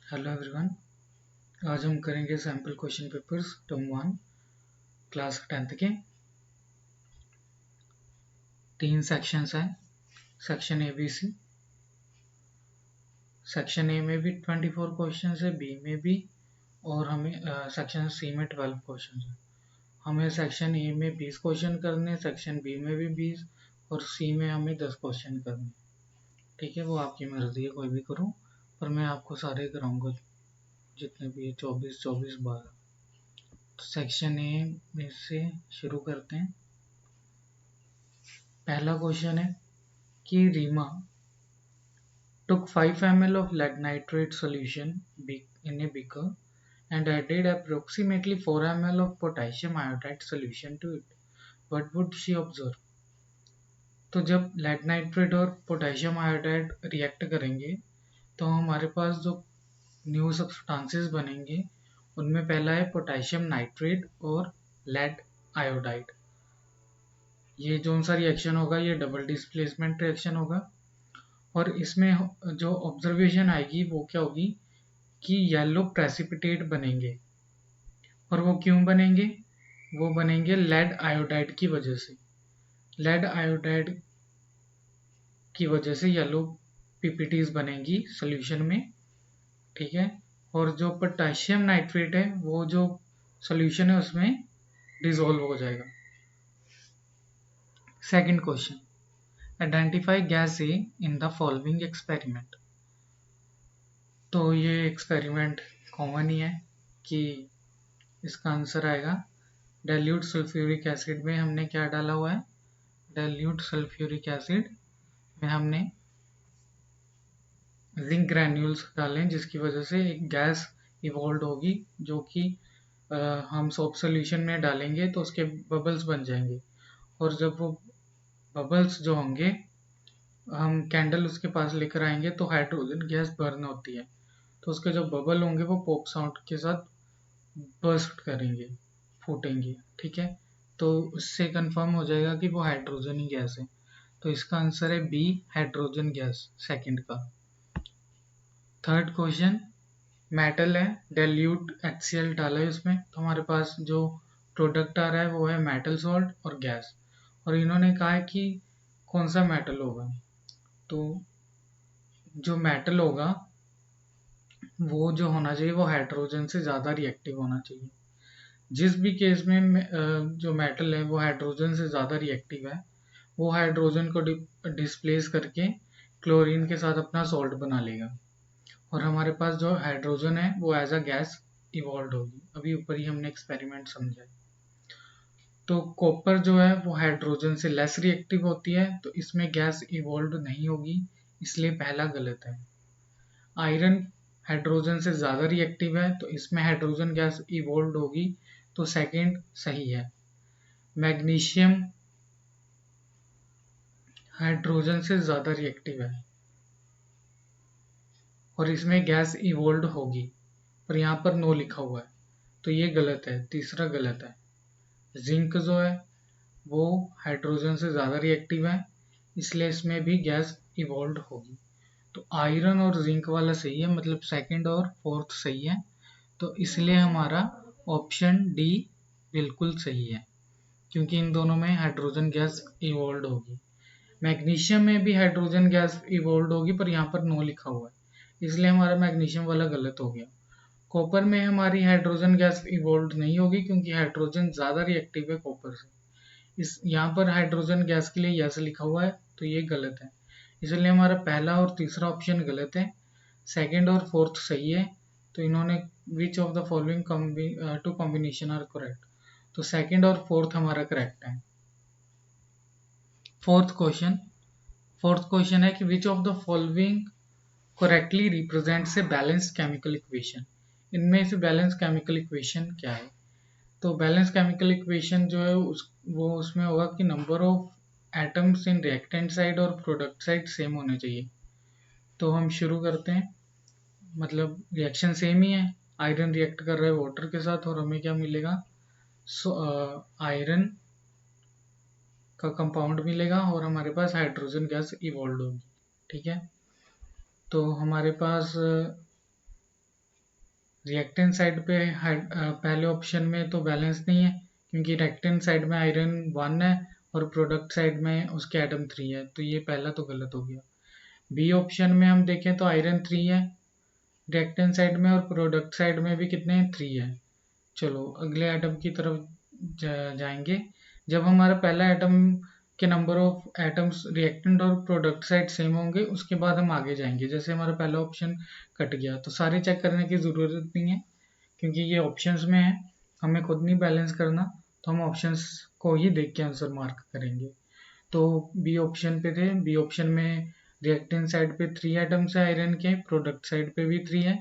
Hello everyone. आज हम करेंगे sample question papers term 1 class 10th के। 3 सेक्शंस हैं। Section A B C. Section A में भी 24 क्वेश्चंस है, बी में भी, और हमें सेक्शन सी में 12 क्वेश्चंस है। हमें सेक्शन ए में 20 क्वेश्चन करने, सेक्शन बी में भी 20 और सी में हमें 10 क्वेश्चन करने। ठीक है, वो आपकी मर्जी है, कोई भी करो, पर मैं आपको सारे कराऊंगा जितने भी 24 24 12। तो सेक्शन ए में से शुरू करते हैं। पहला क्वेश्चन है कि Reema took 5 ml of lead nitrate solution in a beaker and added approximately 4 ml of potassium iodide solution to it. What would she observe? तो जब लेड नाइट्रेट और पोटेशियम आयोडाइड रिएक्ट करेंगे तो हमारे पास जो न्यू सब्सटेंसेस बनेंगे उनमें पहला है पोटेशियम नाइट्रेट और लेड आयोडाइड। ये जो सा रिएक्शन होगा ये डबल डिस्प्लेसमेंट रिएक्शन होगा और इसमें जो ऑब्जर्वेशन आएगी वो क्या होगी कि येलो प्रेसिपिटेट बनेंगे। और वो क्यों बनेंगे? वो बनेंगे लेड आयोडाइड की वजह से। लेड आयोडाइड की वजह से येलो पीपीटीज बनेंगी सॉल्यूशन में। ठीक है, और जो पोटेशियम नाइट्रेट है वो जो सॉल्यूशन है उसमें डिसॉल्व हो जाएगा। Second question, identify gas A in the following experiment. तो ये एक्सपेरिमेंट कॉमन ही है कि इसका आंसर आएगा डाइल्यूट सल्फ्यूरिक एसिड में हमने क्या डाला हुआ है, डाइल्यूट सल्फ्यूरिक एसिड में हमने जिंक ग्रैन्यूल्स डाले हैं जिसकी वजह से एक गैस इवॉल्व होगी जो कि हम सोप सोल्यूशन में डालेंगे तो उसके बबल्स बन जाएंगे और जब वो बबल्स जो होंगे हम कैंडल उसके पास लेकर आएंगे तो हाइड्रोजन गैस बर्न होती है तो उसके जो बबल होंगे वो पॉप साउंड के साथ बर्स्ट करेंगे, फूटेंगे। ठीक है, तो उससे कंफर्म हो जाएगा कि वो हाइड्रोजन ही गैस है। तो इसका आंसर है बी, हाइड्रोजन गैस, सेकंड का। थर्ड क्वेश्चन, मेटल है, डाइल्यूट HCl डाला है उसमें, तो हमारे पास जो प्रोडक्ट आ रहा है वो है मेटल सॉल्ट और गैस। और इन्होंने कहा है कि कौन सा मेटल होगा, तो जो मेटल होगा वो जो होना चाहिए वो हाइड्रोजन से ज़्यादा रिएक्टिव होना चाहिए। जिस भी केस में जो मेटल है वो हाइड्रोजन से ज़्यादा रिएक्टिव है वो हाइड्रोजन को डिस्प्लेस करके क्लोरीन के साथ अपना सॉल्ट बना लेगा और हमारे पास जो हाइड्रोजन है वो एज अ गैस इवॉल्व होगी। अभी ऊपर ही हमने एक्सपेरिमेंट समझा है। तो कॉपर जो है वो हाइड्रोजन से लेस रिएक्टिव होती है तो इसमें गैस इवॉल्व नहीं होगी, इसलिए पहला गलत है। आयरन हाइड्रोजन से ज़्यादा रिएक्टिव है तो इसमें हाइड्रोजन गैस इवॉल्व होगी, तो सेकंड सही है। मैग्नीशियम हाइड्रोजन से ज़्यादा रिएक्टिव है और इसमें गैस इवॉल्व होगी, पर यहाँ पर नो लिखा हुआ है तो ये गलत है, तीसरा गलत है। जिंक जो है वो हाइड्रोजन से ज़्यादा रिएक्टिव है इसलिए इसमें भी गैस इवॉल्व होगी। तो आयरन और जिंक वाला सही है, मतलब सेकंड और फोर्थ सही है, तो इसलिए हमारा ऑप्शन डी बिल्कुल सही है क्योंकि इन दोनों में हाइड्रोजन गैस इवॉल्व होगी। मैग्नीशियम में भी हाइड्रोजन गैस इवॉल्व होगी पर यहाँ पर नो लिखा हुआ है इसलिए हमारा मैग्नीशियम वाला गलत हो गया। कॉपर में हमारी हाइड्रोजन गैस इवॉल्व नहीं होगी क्योंकि हाइड्रोजन ज़्यादा रिएक्टिव है कॉपर से। इस यहाँ पर हाइड्रोजन गैस के लिए यस लिखा हुआ है तो ये गलत है, इसलिए हमारा पहला और तीसरा ऑप्शन गलत है। सेकंड और फोर्थ सही है, तो इन्होंने which of the following two combination are correct, तो सेकंड और फोर्थ हमारा करेक्ट है। फोर्थ क्वेश्चन है कि which of the following correctly represents a balanced chemical equation. इनमें से बैलेंस केमिकल इक्वेशन क्या है? तो बैलेंस केमिकल इक्वेशन जो है वो उसमें होगा कि number of atoms in reactant side और प्रोडक्ट साइड सेम होने चाहिए। तो हम शुरू करते हैं, मतलब रिएक्शन सेम ही है, आयरन रिएक्ट कर रहा है वाटर के साथ और हमें क्या मिलेगा, आयरन का कंपाउंड मिलेगा और हमारे पास हाइड्रोजन गैस इवॉल्व होगी। ठीक है, तो हमारे पास रिएक्टेंट साइड पे पहले ऑप्शन में तो बैलेंस नहीं है, क्योंकि रिएक्टेंट साइड में आयरन 1 है और प्रोडक्ट साइड में उसके एटम 3 है, तो ये पहला तो गलत हो गया। बी ऑप्शन में हम देखें तो आयरन 3 है रिएक्टेंट साइड में और प्रोडक्ट साइड में भी कितने हैं, 3 है। चलो अगले एटम की तरफ जाएंगे। जब हमारा पहला एटम के नंबर ऑफ एटम्स रिएक्टेंट और प्रोडक्ट साइड सेम होंगे, उसके बाद हम आगे जाएंगे। जैसे हमारा पहला ऑप्शन कट गया तो सारे चेक करने की ज़रूरत नहीं है, क्योंकि ये ऑप्शंस में है, हमें खुद नहीं बैलेंस करना, तो हम ऑप्शंस को ही देख के आंसर मार्क करेंगे। तो बी ऑप्शन पे थे, बी ऑप्शन में रिएक्टेंट साइड पे 3 एटम्स है आयरन के, प्रोडक्ट साइड पे भी 3 है,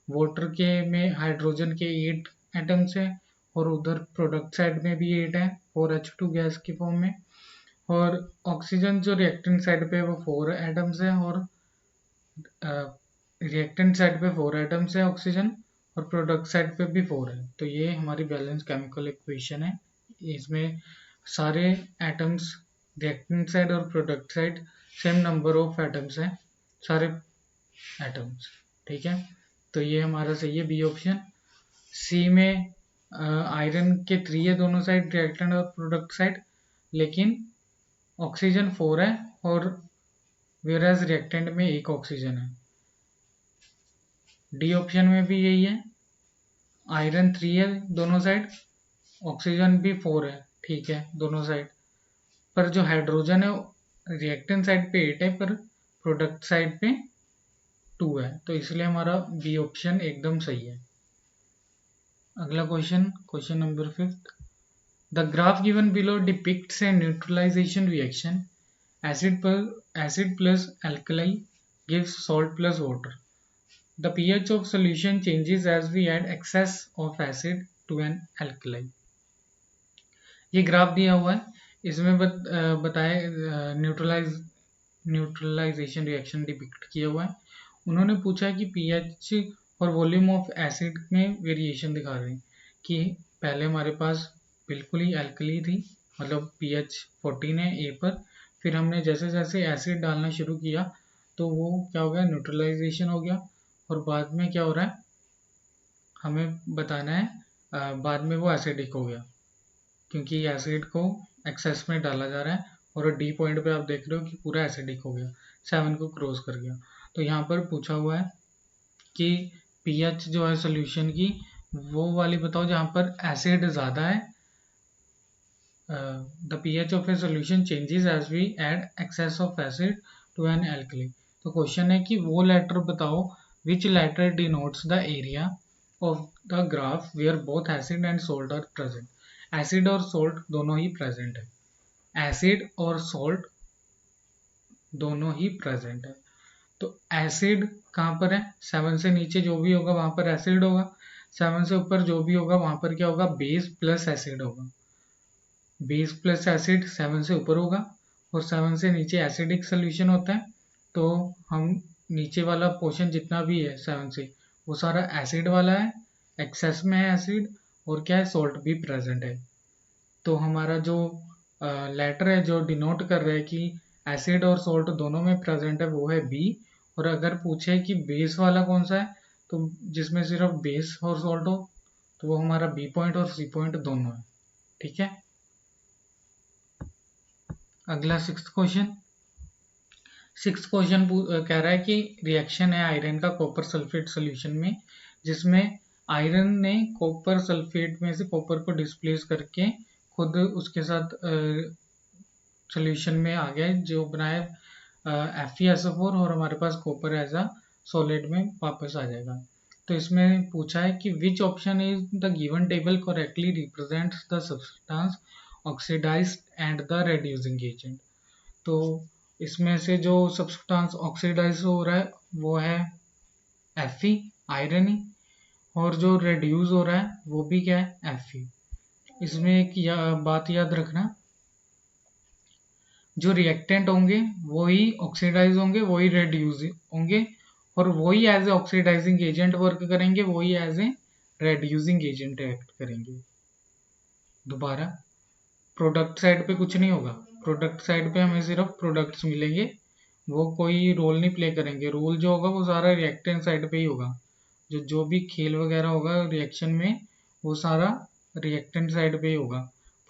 वाटर के में हाइड्रोजन के 8 एटम्स है और उधर प्रोडक्ट साइड में भी 8 है 4H2 गैस की फॉर्म में, और ऑक्सीजन जो रिएक्टेंट साइड पे है वो 4 एटम्स है और रिएक्टेंट साइड पे 4 एटम्स है ऑक्सीजन और प्रोडक्ट साइड पे भी 4 है। तो ये हमारी बैलेंस केमिकल इक्वेशन है। इसमें सारे एटम्स रिएक्टेंट साइड और product side same number of atoms हैं, सारे एटम्स। ठीक है, तो ये हमारा सही है बी ऑप्शन। सी में आयरन के 3 है दोनों साइड रिएक्टेंट और प्रोडक्ट साइड, लेकिन ऑक्सीजन 4 है और वेराज रिएक्टेंट में 1 ऑक्सीजन है। डी ऑप्शन में भी यही है, आयरन 3 है दोनों साइड, ऑक्सीजन भी 4 है, ठीक है दोनों साइड, पर जो हाइड्रोजन है रिएक्टेंट साइड पे 8 है पर प्रोडक्ट साइड पे 2 है, तो इसलिए हमारा बी ऑप्शन एकदम सही है। अगला question, question number 5। The graph given below depicts a neutralisation reaction acid plus alkali gives salt plus water. The pH of solution changes as we add excess of acid to an alkali. ये graph दिया हुआ है, इसमें बताया neutralisation reaction depict किया हुआ है। उन्होंने पूछा है कि पीएच और वॉल्यूम ऑफ एसिड में वेरिएशन दिखा रहे हैं कि पहले हमारे पास बिल्कुल ही एल्कली थी, मतलब पीएच 14 है ए पर, फिर हमने जैसे जैसे एसिड डालना शुरू किया तो वो क्या हो गया, न्यूट्रलाइजेशन हो गया, और बाद में क्या हो रहा है हमें बताना है, बाद में वो एसिडिक हो गया, क्योंकि एसिड को एक्सेस में डाला जा रहा है और डी पॉइंट पे आप देख रहे हो कि पूरा एसिडिक हो गया, 7 को क्रॉस कर गया। तो यहाँ पर पूछा हुआ है कि पीएच जो है सोल्यूशन की वो वाली बताओ जहाँ पर एसिड ज़्यादा है। The pH of a solution changes as we add excess of acid to an alkali. तो क्वेश्चन है कि वो लेटर बताओ which letter denotes the area of the graph where both acid and salt are present. Acid और salt दोनों ही present है, acid और सोल्ट दोनों ही प्रेजेंट है। तो एसिड कहाँ पर है, 7 से नीचे जो भी होगा वहां पर एसिड होगा, 7 से ऊपर जो भी होगा वहां पर क्या होगा, बेस प्लस एसिड होगा। बेस प्लस एसिड 7 से ऊपर होगा और 7 से नीचे एसिडिक सोल्यूशन होता है, तो हम नीचे वाला पोर्शन जितना भी है 7 से वो सारा एसिड वाला है, एक्सेस में है एसिड, और क्या है सोल्ट भी प्रेजेंट है। तो हमारा जो लेटर है जो डिनोट कर रहा है कि एसिड और सोल्ट दोनों में प्रेजेंट है वो है बी। और अगर पूछे कि बेस वाला कौन सा है तो जिसमें सिर्फ बेस और सोल्ट हो तो वो हमारा बी पॉइंट और सी पॉइंट दोनों है। ठीक है, अगला 6th क्वेश्चन। 6th क्वेश्चन कह रहा है कि रिएक्शन है आयरन का कॉपर सल्फेट सोल्यूशन में, जिसमें आयरन ने कॉपर सल्फेट में से कॉपर को डिस्प्लेस करके खुद उसके साथ सोल्यूशन में आ गया जो बनाया FeSO4 और हमारे पास कॉपर एज अ सॉलिड में वापस आ जाएगा। तो इसमें पूछा है कि which option is the given table correctly represents the substance oxidised and the reducing agent. तो इसमें से जो सब्सटेंस ऑक्सीडाइज हो रहा है वो है Fe आयरन ही, और जो रेड्यूस हो रहा है वो भी क्या है Fe। इसमें एक बात याद रखना, जो रिएक्टेंट होंगे वही ऑक्सीडाइज होंगे, वही रेड्यूस होंगे, और वही as a oxidising agent work करेंगे, वही as a reducing agent act करेंगे। दोबारा, प्रोडक्ट साइड पे कुछ नहीं होगा, प्रोडक्ट साइड पे हमें सिर्फ प्रोडक्ट्स मिलेंगे, वो कोई रोल नहीं प्ले करेंगे, रोल जो होगा वो सारा रिएक्टेंट साइड पे ही होगा। जो भी खेल वगैरह होगा रिएक्शन में, वो सारा रिएक्टेंट साइड पे ही होगा।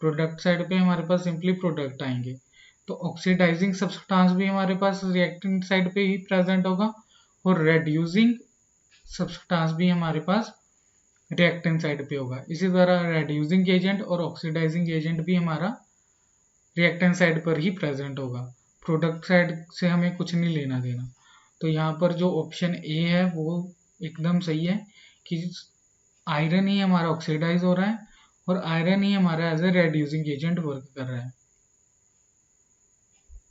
प्रोडक्ट साइड पे हमारे पास सिंपली प्रोडक्ट आएंगे। तो ऑक्सीडाइजिंग सब्सटेंस भी हमारे पास रिएक्टेंट साइड पे ही प्रेजेंट होगा, और रेड्यूसिंग सब्सटेंस भी हमारे पास रिएक्टेंट साइड पे होगा। इसी तरह रेड्यूसिंग एजेंट और ऑक्सीडाइजिंग एजेंट भी हमारा रिएक्टेंट साइड पर ही प्रेजेंट होगा। प्रोडक्ट साइड से हमें कुछ नहीं लेना देना। तो यहाँ पर जो ऑप्शन ए है वो एकदम सही है कि आयरन ही हमारा ऑक्सीडाइज हो रहा है और आयरन ही हमारा as a reducing agent work कर रहा है।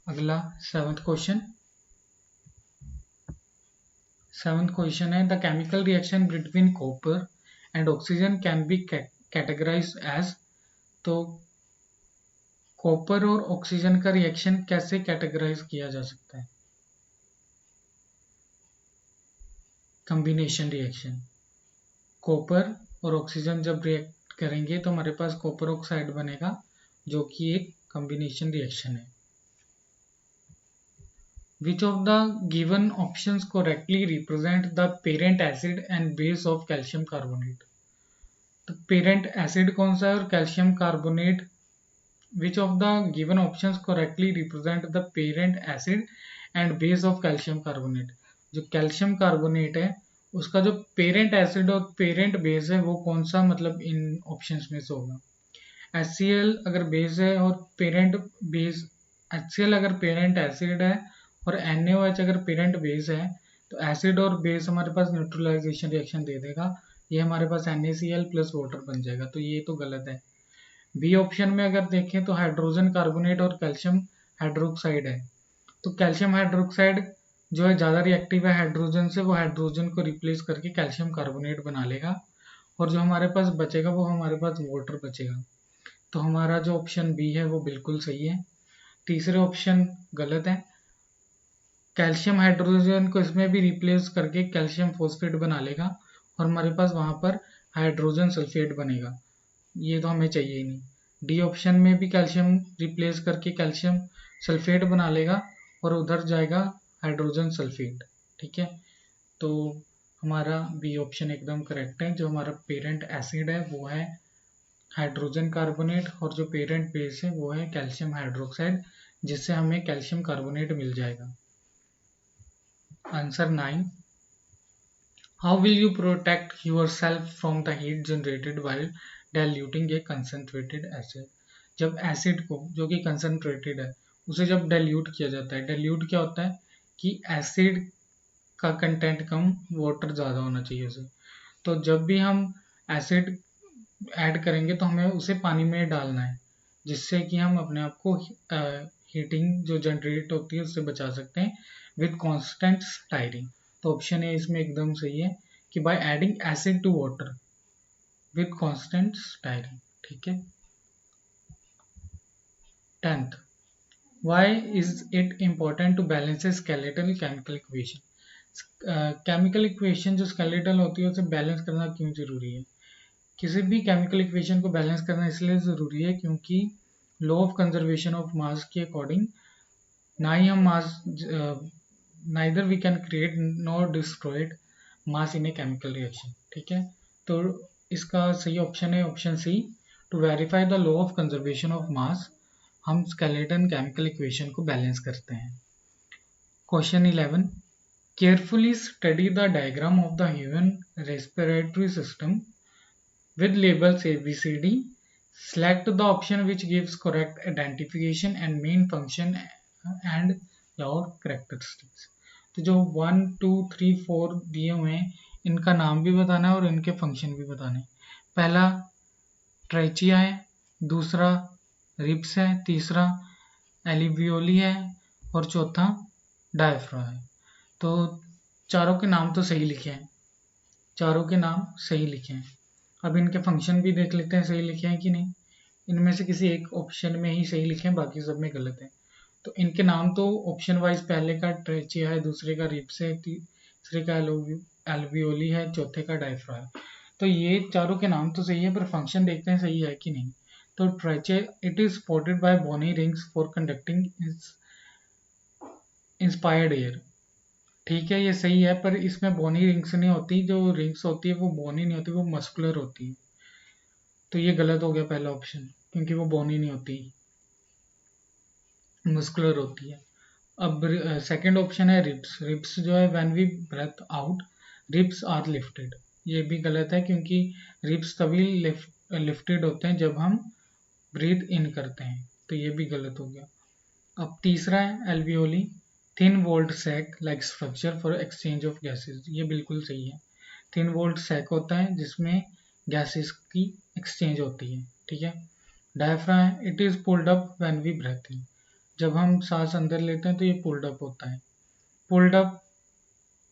अगला 7th क्वेश्चन। 7th क्वेश्चन है the chemical reaction between copper and oxygen can be categorised as. तो कॉपर और ऑक्सीजन का रिएक्शन कैसे कैटेगराइज किया जा सकता है? Combination reaction. कॉपर और ऑक्सीजन जब रिएक्ट करेंगे तो हमारे पास कॉपर ऑक्साइड बनेगा, जो कि एक कॉम्बिनेशन रिएक्शन है। Which of the given options correctly represent the parent acid and base of calcium carbonate? तो पेरेंट एसिड कौन सा है और calcium carbonate, which of the given options correctly represent the parent acid and base of calcium carbonate? जो calcium carbonate है उसका जो parent acid और पेरेंट बेस है वो कौन सा, मतलब इन ऑप्शंस में से होगा? HCl अगर बेस है और पेरेंट बेस, HCl अगर पेरेंट एसिड है और NaOH अगर पेरेंट बेस है, तो एसिड और बेस हमारे पास न्यूट्रलाइजेशन रिएक्शन दे देगा, ये हमारे पास NaCl प्लस वाटर बन जाएगा, तो ये तो गलत है। बी ऑप्शन में अगर देखें तो हाइड्रोजन कार्बोनेट और कैल्शियम हाइड्रोक्साइड है। तो कैल्शियम हाइड्रोक्साइड जो है ज़्यादा रिएक्टिव है हाइड्रोजन से, वो हाइड्रोजन को रिप्लेस करके कैल्शियम कार्बोनेट बना लेगा, और जो हमारे पास बचेगा वो हमारे पास वाटर बचेगा। तो हमारा जो ऑप्शन बी है वो बिल्कुल सही है। तीसरे ऑप्शन गलत है। कैल्शियम हाइड्रोजन को इसमें भी रिप्लेस करके कैल्शियम फॉस्फेट बना लेगा, और हमारे पास वहां पर हाइड्रोजन सल्फेट बनेगा, ये तो हमें चाहिए ही नहीं। डी ऑप्शन में भी कैल्शियम रिप्लेस करके कैल्शियम सल्फेट बना लेगा और उधर जाएगा हाइड्रोजन सल्फेट। ठीक है, तो हमारा बी ऑप्शन एकदम करेक्ट है। जो हमारा पेरेंट एसिड है वो है हाइड्रोजन कार्बोनेट, और जो पेरेंट बेस है वो है कैल्शियम हाइड्रोक्साइड, जिससे हमें कैल्शियम कार्बोनेट मिल जाएगा। Answer 9। How will you protect yourself from the heat generated while diluting A concentrated acid? जब एसिड को, जो कि कंसंट्रेटेड है, उसे जब डाइल्यूट किया जाता है, डाइल्यूट क्या होता है कि एसिड का कंटेंट कम, वाटर ज़्यादा होना चाहिए उसे। तो जब भी हम एसिड ऐड करेंगे तो हमें उसे पानी में डालना है, जिससे कि हम अपने आप को हीटिंग जो जनरेट होती है उससे बचा सकते हैं विद कांस्टेंट स्टायरिंग। तो ऑप्शन ए इसमें एकदम सही है कि by adding acid to water with constant stirring. ठीक है। 10th, why is it important to balance a skeletal chemical equation? Chemical equation जो स्केलेटल होती है उसे बैलेंस करना क्यों जरूरी है? किसी भी केमिकल इक्वेशन को बैलेंस करना इसलिए ज़रूरी है क्योंकि law of conservation of mass के अकॉर्डिंग ना ही हम mass, neither we can create nor destroyed mass in a chemical reaction. ठीक है, तो इसका सही ऑप्शन है option C, to verify the law of conservation of mass हम स्केलेटन केमिकल इक्वेशन को बैलेंस करते हैं। Question 11, carefully study the diagram of the human respiratory system with labels A, B, C, D. Select the option which gives correct identification and main function and your characteristics. तो जो 1, 2, 3, 4 दिए हुए हैं इनका नाम भी बताना है और इनके फंक्शन भी बताने हैं। पहला ट्राइचिया है, दूसरा रिब्स है, तीसरा एलिवियोली है और चौथा डायफ्रा है। तो चारों के नाम तो सही लिखे हैं, चारों के नाम सही लिखे हैं। अब इनके फंक्शन भी देख लेते हैं सही लिखे हैं कि नहीं। इनमें से किसी एक ऑप्शन में ही सही लिखे हैं, बाकी सब में गलत है। तो इनके नाम तो ऑप्शन वाइज पहले का ट्रेचिया है, दूसरे का रिब्स है, तीसरे का एल्वियोली है, चौथे का डायफ्रा है। तो ये चारों के नाम तो सही है, पर फंक्शन देखते हैं सही है कि नहीं। तो trachea, it is supported by bony rings for conducting inspired air. ठीक है, ये सही है, पर इसमें बोनी रिंग्स नहीं होती, जो रिंग्स होती है वो बोनी नहीं होती, वो मस्कुलर होती है। तो ये गलत हो गया पहला ऑप्शन, क्योंकि वो बोनी नहीं होती, मस्कुलर होती है। अब सेकंड ऑप्शन है रिब्स। रिब्स जो है when we breathe out, ribs are lifted. ये भी गलत है, क्योंकि रिब्स तभी लिफ्टेड होते हैं जब हम ब्रीथ इन करते हैं, तो ये भी गलत हो गया। अब तीसरा है alveoli, thin walled sac like structure for exchange of gases. ये बिल्कुल सही है। थिन वॉल्ड सैक होता है जिसमें गैसेस की एक्सचेंज होती है, ठीक है। डायफ्राम है, it is pulled up when we breathe in. जब हम सांस अंदर लेते हैं तो ये पुल्ड अप होता है। पुल्ड अप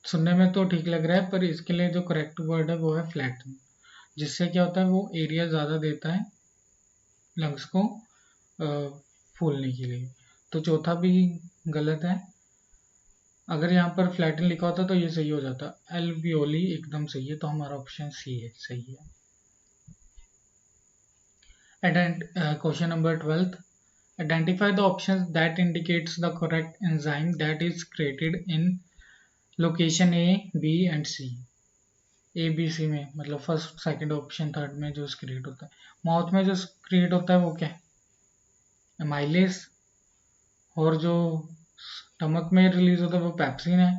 सुनने में तो ठीक लग रहा है, पर इसके लिए जो करेक्ट वर्ड है वो है फ्लैटन, जिससे क्या होता है, वो एरिया ज़्यादा देता है लंग्स को फूलने के लिए। तो चौथा भी गलत है। अगर यहाँ पर फ्लैटन लिखा होता तो ये सही हो जाता। एल्वियोली एकदम सही है, तो हमारा ऑप्शन सी है, सही है। Question number 12. Identify the options that indicates the correct enzyme that is created in location A, B and C. A B C में मतलब फर्स्ट सेकंड ऑप्शन थर्ड में जो क्रिएट होता है। माउथ में जो क्रिएट होता है वो क्या है? एमाइलेस। और जो स्टमक में रिलीज होता है वो पेप्सिन है।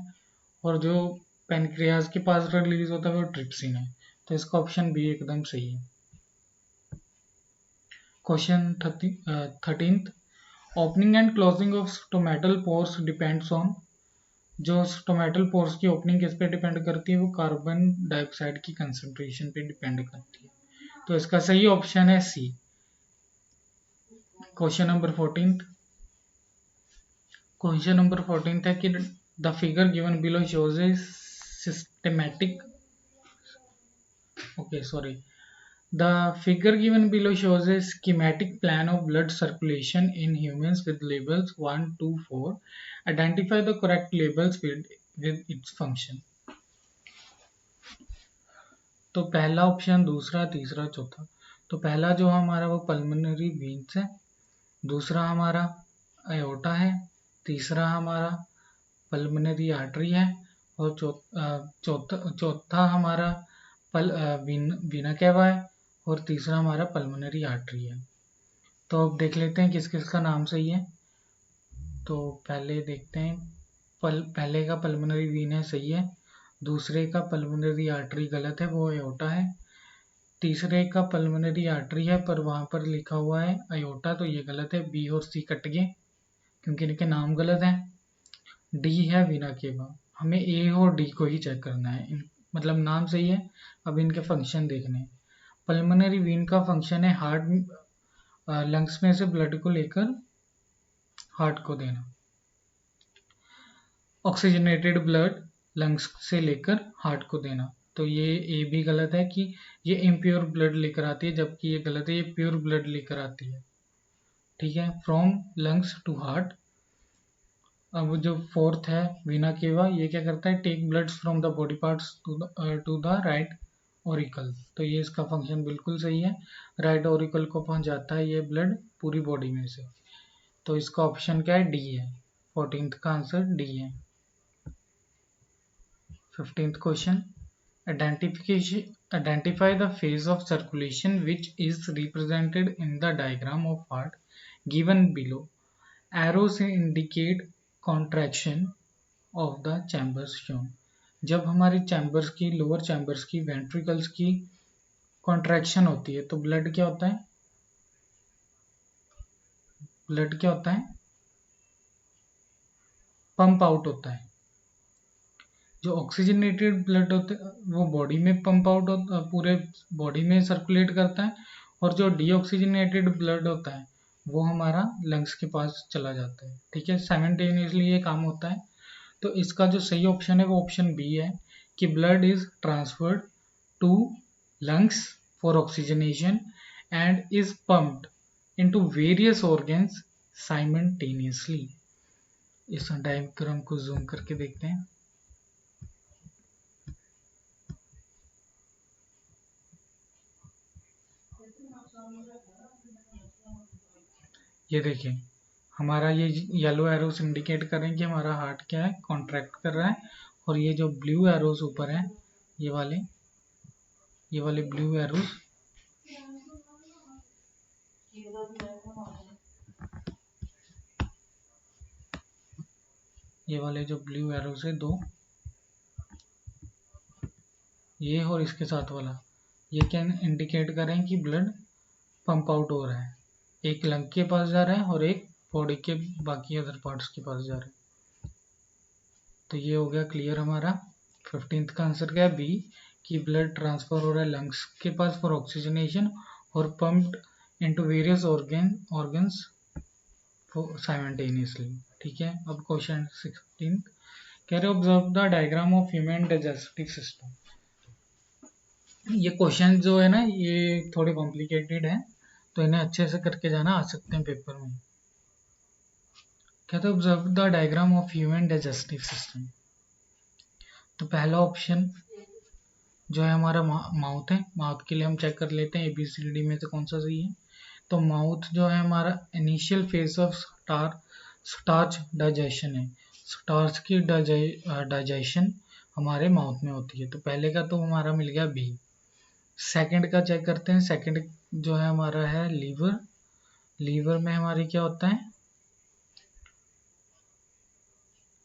और जो पेनक्रियाज के पास रिलीज होता है वो ट्रिप्सिन है। तो इसका ऑप्शन बी एकदम सही है। Question 13th, opening and closing of stomatal pores depends on. जो स्टोमेटल पोर्स की ओपनिंग किस पे डिपेंड करती है? वो कार्बन डाइऑक्साइड की कंसंट्रेशन पे डिपेंड करती है। तो इसका सही ऑप्शन है C. Question number 14th। Question number 14th है कि the figure given below shows a systematic, okay sorry, the figure given below shows a schematic plan of blood circulation in humans with labels 1 to 4. Identify the correct labels with its function. तो पहला option, दूसरा, तीसरा, चौथा। तो पहला जो हमारा वो पल्मोनरी वेन्स है, दूसरा हमारा अयोटा है, तीसरा हमारा पल्मोनरी आर्टरी है, और चौथा हमारा वीना कैवा है, और तीसरा हमारा पल्मोनरी आर्टरी है। तो अब देख लेते हैं किस किस का नाम सही है। तो पहले देखते हैं, पहले का पल्मोनरी वीन है, सही है। दूसरे का पल्मोनरी आर्टरी गलत है, वो अयोटा है। तीसरे का पल्मोनरी आर्टरी है, पर वहाँ पर लिखा हुआ है अयोटा, तो ये गलत है। बी और सी कट गए क्योंकि इनके नाम गलत हैं। डी है वीना केवा। हमें ए और डी को ही चेक करना है, मतलब नाम सही है, अब इनके फंक्शन देखने हैं। पल्मोनरी वीन का फंक्शन है हार्ट, लंग्स में से ब्लड को लेकर हार्ट को देना। ऑक्सीजनेटेड ब्लड लंग्स से लेकर हार्ट को देना। तो ये ए भी गलत है कि ये इम्प्योर ब्लड लेकर आती है, जबकि ये गलत है, ये प्योर ब्लड लेकर आती है, ठीक है, फ्रॉम लंग्स टू हार्ट। अब जो फोर्थ है वीना केवा, ये क्या करता है? Take blood from the body parts to the right auricle. तो ये इसका फंक्शन बिल्कुल सही है, राइट ऑरिकल को पहुंचाता है ये ब्लड पूरी बॉडी में से। तो इसका ऑप्शन क्या है? डी है। 14th का आंसर डी है। 15th question, identify the phase of circulation which is represented in the diagram of heart given below. Arrows indicate contraction of the chambers shown. जब हमारी चैम्बर्स की, लोअर चैम्बर्स की, ventricles की contraction होती है तो blood क्या होता है? ब्लड क्या होता है? पंप आउट होता है। जो ऑक्सीजनेटेड ब्लड होता है वो बॉडी में पंप आउट होता, पूरे बॉडी में सर्कुलेट करता है, और जो डीऑक्सीजनेटेड ब्लड होता है वो हमारा लंग्स के पास चला जाता है, ठीक है, साइमल्टेनियसली ये काम होता है। तो इसका जो सही ऑप्शन है वो ऑप्शन बी है कि blood is transferred to lungs for oxygenation and is pumped into various organs simultaneously. इस डायग्राम को जूम करके देखते हैं। ये देखिए, हमारा ये येलो एरोस इंडिकेट करें कि हमारा हार्ट क्या है, कॉन्ट्रैक्ट कर रहा है, और ये जो ब्लू एरोस ऊपर है, ये वाले ब्लू एरोस, ये वाले जो ब्लू एरोस है दो, ये और इसके साथ वाला, ये क्या इंडिकेट करें कि ब्लड पंप आउट हो रहा है, एक लंग के पास जा रहा है और एक बॉडी के बाकी अदर पार्ट्स के पास जा रहा है। तो ये हो गया क्लियर हमारा। 15th का आंसर क्या है, बी, कि ब्लड ट्रांसफर हो रहा है लंग्स के पास फॉर ऑक्सीजनेशन और pumped into various organs simultaneously. ठीक है, अब क्वेश्चन 16 कह रहे observe the diagram of human digestive system. ये क्वेश्चन जो है ना, ये थोड़े कॉम्प्लिकेटेड है, तो इन्हें अच्छे से करके जाना, आ सकते हैं पेपर में। कहते observe the diagram of human digestive system. तो पहला ऑप्शन जो है हमारा माउथ है। माउथ के लिए हम चेक कर लेते हैं ABCD में से कौन सा सही है। तो माउथ जो है हमारा initial phase of starch digestion है। स्टार्च की डाइजेशन हमारे माउथ में होती है। तो पहले का तो हमारा मिल गया बी। सेकंड का चेक करते हैं। सेकंड जो है हमारा है लीवर। लीवर में हमारी क्या होता है,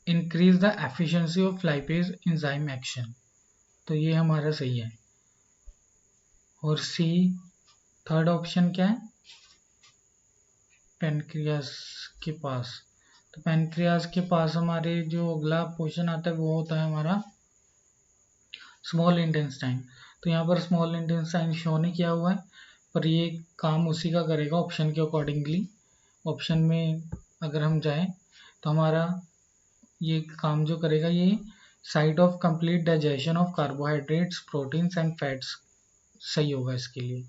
increase the efficiency of lipase enzyme action. तो ये हमारा सही है। और सी, थर्ड ऑप्शन क्या है, पेनक्रियास के पास। तो पेनक्रियास के पास हमारे जो अगला पोर्शन आता है वो होता है हमारा स्मॉल इंटेस्टाइन। तो यहाँ पर स्मॉल इंटेस्टाइन शो नहीं किया हुआ है, पर ये काम उसी का करेगा ऑप्शन के अकॉर्डिंगली। ऑप्शन में अगर हम जाएं तो हमारा ये काम जो करेगा, ये site of complete digestion of carbohydrates, proteins and fats सही होगा इसके लिए।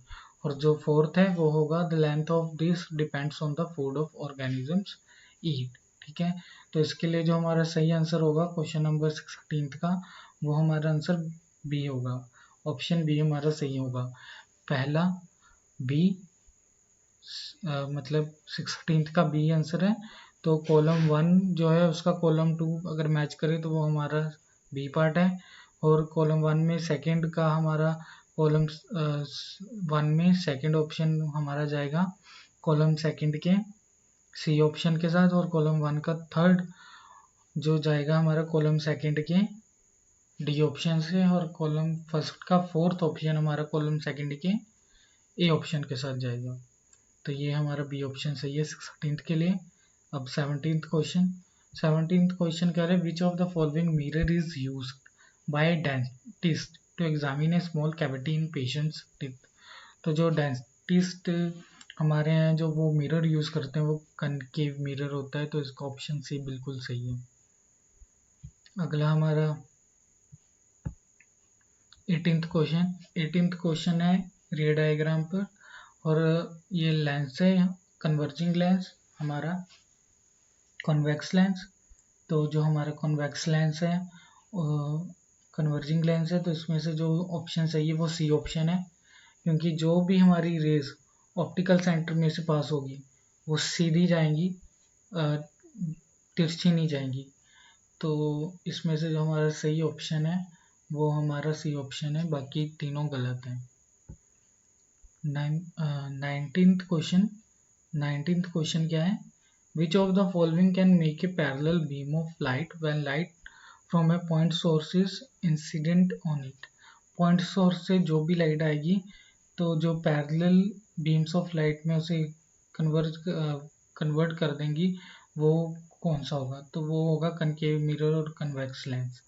और जो फोर्थ है वो होगा the length of this depends on the food of organisms eat. ठीक है, तो इसके लिए जो हमारा सही आंसर होगा क्वेश्चन नंबर 16 का, वो हमारा आंसर बी होगा। ऑप्शन बी हमारा सही होगा। पहला बी, मतलब 16 का बी आंसर है। तो कॉलम 1 जो है उसका कॉलम 2 अगर मैच करें तो वो हमारा बी पार्ट है। और कॉलम 1 में सेकंड का हमारा कॉलम 1 में सेकंड ऑप्शन हमारा जाएगा कॉलम सेकंड के सी ऑप्शन के साथ, और कॉलम 1 का थर्ड जो जाएगा हमारा कॉलम सेकंड के डी ऑप्शन से, और कॉलम फर्स्ट का फोर्थ ऑप्शन हमारा कॉलम सेकंड के ए ऑप्शन के साथ जाएगा। तो ये हमारा बी ऑप्शन सही है 16th के लिए। अब 17th क्वेश्चन। 17th क्वेश्चन कह रहे हैं which of the following mirror is used by dentist to examine a small cavity in patient's teeth. तो जो डेंटिस्ट हमारे यहाँ जो वो मिरर यूज करते हैं वो कनकेव मिरर होता है। तो इसका ऑप्शन सी बिल्कुल सही है। अगला हमारा 18th क्वेश्चन। 18th क्वेश्चन है रे डायग्राम पर, और ये लेंस है कन्वर्जिंग लेंस, हमारा कॉन्वेक्स लेंस। तो जो हमारा कॉन्वेक्स लेंस है कन्वर्जिंग लेंस है, तो इसमें से जो ऑप्शन सही है वो सी ऑप्शन है, क्योंकि जो भी हमारी रेज ऑप्टिकल सेंटर में से पास होगी वो सीधी जाएंगी, तिरछी नहीं जाएंगी। तो इसमें से जो हमारा सही ऑप्शन है वो हमारा सी ऑप्शन है, बाकी तीनों गलत हैं। 19th question. 19th क्वेश्चन क्या है, विच of the following can make a parallel beam of light when light from A point source is incident on it. Point source से जो भी लाइट आएगी तो जो पैरेलल बीम्स ऑफ लाइट में उसे कन्वर्ट कर देंगी वो कौन सा होगा। तो वो होगा कनकेव मिरर और कन्वेक्स लेंस,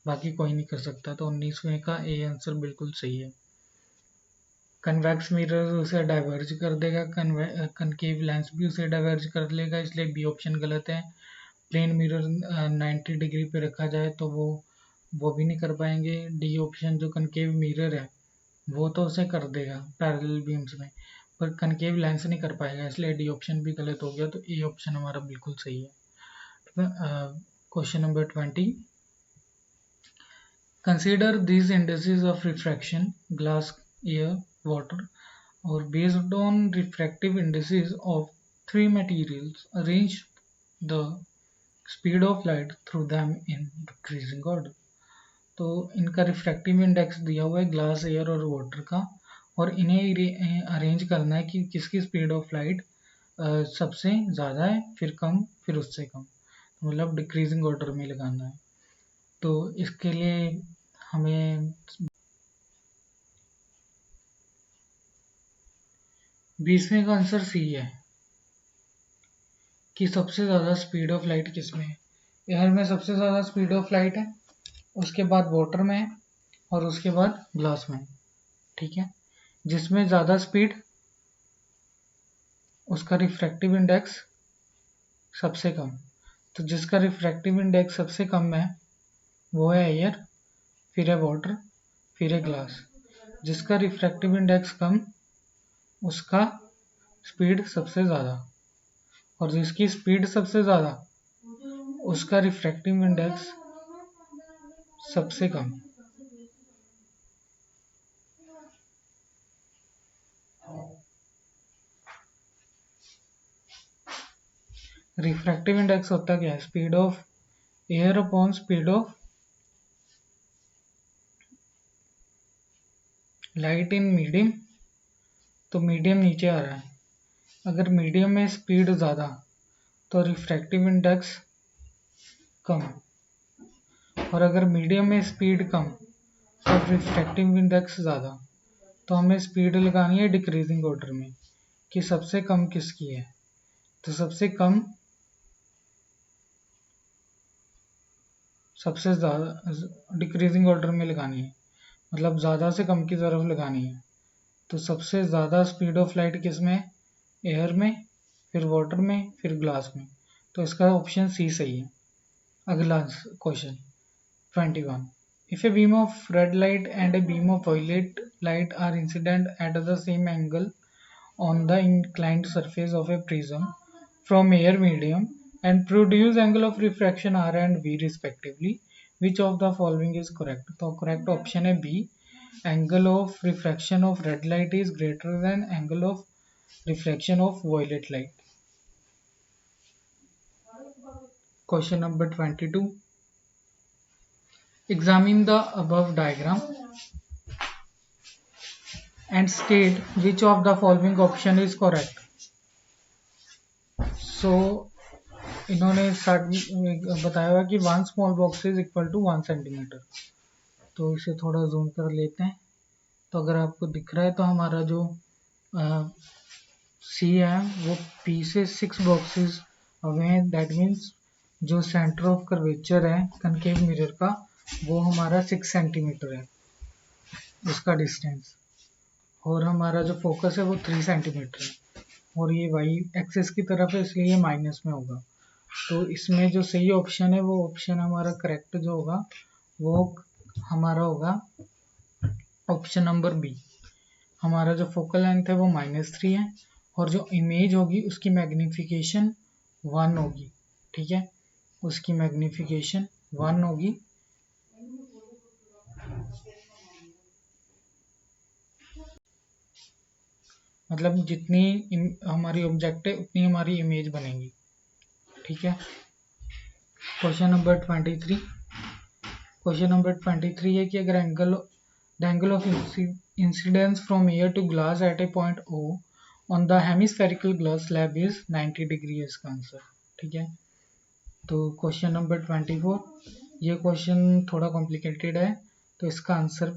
बाकी कोई नहीं कर सकता। तो 19वें का ए आंसर बिल्कुल सही है। कन्वेक्स मिरर उसे डाइवर्ज कर देगा, कनकेव लेंस भी उसे डाइवर्ज कर लेगा, इसलिए बी ऑप्शन गलत है। प्लेन मिरर 90 डिग्री पे रखा जाए तो वो भी नहीं कर पाएंगे। डी ऑप्शन जो कनकेव मिरर है वो तो उसे कर देगा पैरेलल बीम्स में, पर कनकेव लेंस नहीं कर पाएगा, इसलिए डी ऑप्शन भी गलत हो गया। तो ए ऑप्शन हमारा बिल्कुल सही है। Question number 20। Consider these indices of refraction, glass, air, water, or based on refractive indices of three materials arranged the speed of light through them in decreasing order। तो इनका रिफ्रैक्टिव इंडेक्स दिया हुआ है glass, air और water का, और इन्हें arrange करना है कि किसकी स्पीड ऑफ लाइट सबसे ज़्यादा है, फिर कम, फिर उससे कम, मतलब डिक्रीजिंग ऑर्डर में लगाना है। तो इसके लिए हमें 20वें का आंसर सी है कि सबसे ज़्यादा स्पीड ऑफ लाइट किसमें है। एयर में सबसे ज़्यादा स्पीड ऑफ लाइट है, उसके बाद वाटर में है, और उसके बाद ग्लास में। ठीक है, जिसमें ज़्यादा स्पीड उसका रिफ्रैक्टिव इंडेक्स सबसे कम। तो जिसका रिफ्रैक्टिव इंडेक्स सबसे कम है वो है एयर, फिर है वाटर, फिर है ग्लास। जिसका रिफ्रैक्टिव इंडेक्स कम उसका स्पीड सबसे ज़्यादा, और जिसकी स्पीड सबसे ज़्यादा उसका रिफ्रैक्टिव इंडेक्स सबसे कम। रिफ्रैक्टिव इंडेक्स होता क्या है? Speed of air upon speed of light in medium. तो मीडियम नीचे आ रहा है, अगर मीडियम में स्पीड ज़्यादा तो रिफ्रैक्टिव इंडेक्स कम, और अगर मीडियम में स्पीड कम तो रिफ्रैक्टिव इंडेक्स ज़्यादा। तो हमें स्पीड लगानी है डिक्रीजिंग ऑर्डर में कि सबसे कम किसकी है। तो सबसे कम सबसे ज़्यादा डिक्रीजिंग ऑर्डर में लगानी है, मतलब ज़्यादा से कम की तरफ लगानी है। तो सबसे ज़्यादा स्पीड ऑफ लाइट किस में है? एयर में, फिर वाटर में, फिर ग्लास में। तो इसका ऑप्शन सी सही है। अगला question 21। If a beam of red light and a beam of violet light are incident at the same angle on the inclined surface of a prism from air medium and produce angle of refraction R and V respectively, which of the following is correct? तो correct option है B, angle of refraction of red light is greater than angle of refraction of violet light। Question number 22. Examine the above diagram and state which of the following option is correct। So इन्होंने बताया हुआ कि 1 small box is equal to 1 centimetre. तो इसे थोड़ा zoom कर लेते हैं। तो अगर आपको दिख रहा है तो हमारा जो सी है वो पी से 6 बॉक्सेस अवे हैं। दैट मीन्स जो सेंटर ऑफ कर्वेचर है कनकेव मिरर का वो हमारा 6 सेंटीमीटर है उसका डिस्टेंस, और हमारा जो फोकस है वो 3 सेंटीमीटर है, और ये वाई एक्सिस की तरफ है इसलिए ये माइनस में होगा। तो इसमें जो सही ऑप्शन है वो ऑप्शन हमारा करेक्ट जो होगा वो हमारा होगा ऑप्शन नंबर बी। हमारा जो फोकल लेंथ है वो -3 है, और जो इमेज होगी उसकी मैग्निफिकेशन 1 होगी। ठीक है, उसकी मैग्निफिकेशन 1 होगी। मतलब जितनी हमारी ऑब्जेक्ट है उतनी हमारी इमेज बनेगी। ठीक है, क्वेश्चन नंबर 23। क्वेश्चन नंबर 23 है कि अगर the angle of incidence from air to glass at a point O on the hemispherical glass slab is 90 degree है इसका आंसर। ठीक है, तो क्वेश्चन नंबर 24, ये क्वेश्चन थोड़ा कॉम्प्लिकेटेड है, तो इसका आंसर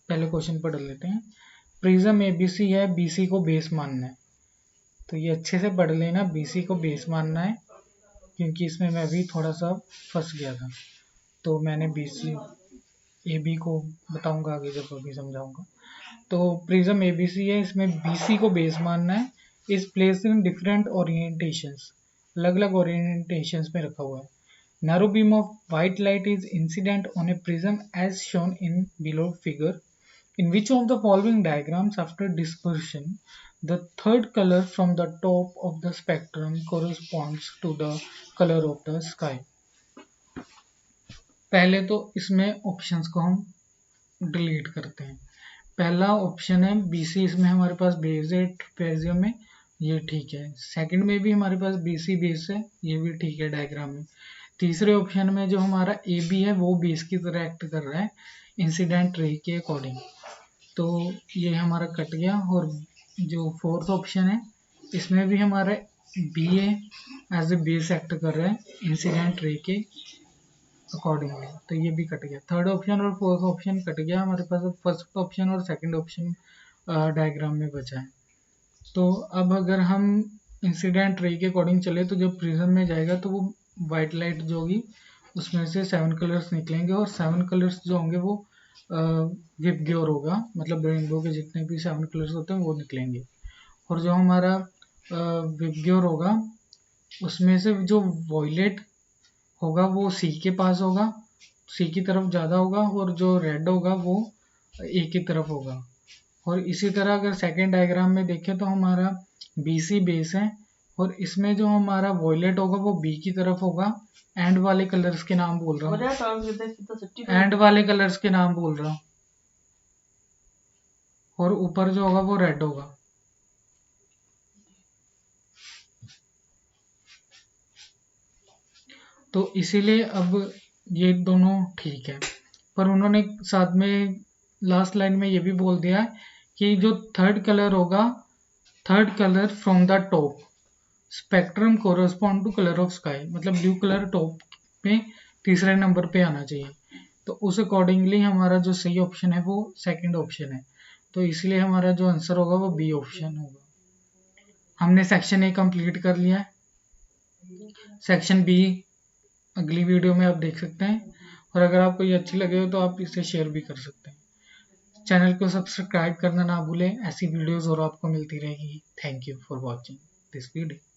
पहले क्वेश्चन पढ़ लेते हैं। प्रिज्म ABC है, BC को बेस मानना है। तो ये अच्छे से पढ़ लेना, BC को बेस मानना है, क्योंकि इसमें मैं भी थोड़ा सा फंस गया था। तो मैंने BC AB को बताऊंगा आगे जब अभी समझाऊंगा। तो प्रिज्म ABC है, इसमें BC को बेस मानना है। इस प्लेस इन डिफरेंट ओरिएंटेशंस, अलग अलग ओरिएंटेशंस में रखा हुआ है। Narrow beam of white light is incident on a prism as shown in below figure. In which of the following diagrams after dispersion the third color from the top of the spectrum corresponds to the color of the sky? पहले तो इसमें options को हम delete करते हैं। पहला option है BC, इसमें हमारे पास बेस है ट्रेपेजियम में, ये ठीक है। सेकंड में भी हमारे पास BC बेस है, ये भी ठीक है डायग्राम में। तीसरे ऑप्शन में जो हमारा AB है वो बेस की तरह एक्ट कर रहा है इंसिडेंट रे के अकॉर्डिंग, तो ये हमारा कट गया। और जो फोर्थ ऑप्शन है इसमें भी हमारा BA as a base act कर रहा है इंसिडेंट रे के अकॉर्डिंगली, तो ये भी कट गया। थर्ड ऑप्शन और फोर्थ ऑप्शन कट गया हमारे पास। अब फर्स्ट ऑप्शन और सेकंड ऑप्शन डायग्राम में बचा है। तो अब अगर हम इंसिडेंट रे के अकॉर्डिंग चले तो जब प्रिज्म में जाएगा तो वो वाइट लाइट जो होगी उसमें से 7 कलर्स निकलेंगे, और 7 कलर्स जो होंगे वो विबग्योर होगा, मतलब रेनबो के जितने भी 7 कलर्स होते हैं वो निकलेंगे। और जो हमारा विबग्योर होगा उसमें से जो वॉयलेट होगा वो सी के पास होगा, सी की तरफ ज़्यादा होगा, और जो रेड होगा वो ए की तरफ होगा। और इसी तरह अगर सेकेंड डायग्राम में देखें तो हमारा BC बेस है, और इसमें जो हमारा वॉयलेट होगा वो B की तरफ होगा। एंड वाले कलर्स के नाम बोल रहा हूँ, एंड वाले कलर्स के नाम बोल रहा हूँ, और ऊपर जो होगा वो रेड होगा। तो इसीलिए अब ये दोनों ठीक है, पर उन्होंने साथ में लास्ट लाइन में ये भी बोल दिया है कि जो थर्ड कलर होगा, third colour from the top spectrum correspond to colour of sky, मतलब ब्लू कलर टॉप पे तीसरे नंबर पे आना चाहिए। तो उस अकॉर्डिंगली हमारा जो सही ऑप्शन है वो सेकंड ऑप्शन है, तो इसलिए हमारा जो आंसर होगा वो B ऑप्शन होगा। हमने सेक्शन A कंप्लीट कर लिया है, सेक्शन B अगली वीडियो में आप देख सकते हैं, और अगर आपको ये अच्छी लगे हो तो आप इसे शेयर भी कर सकते हैं। चैनल को सब्सक्राइब करना ना भूलें, ऐसी वीडियोस और आपको मिलती रहेगी। Thank you for watching this video.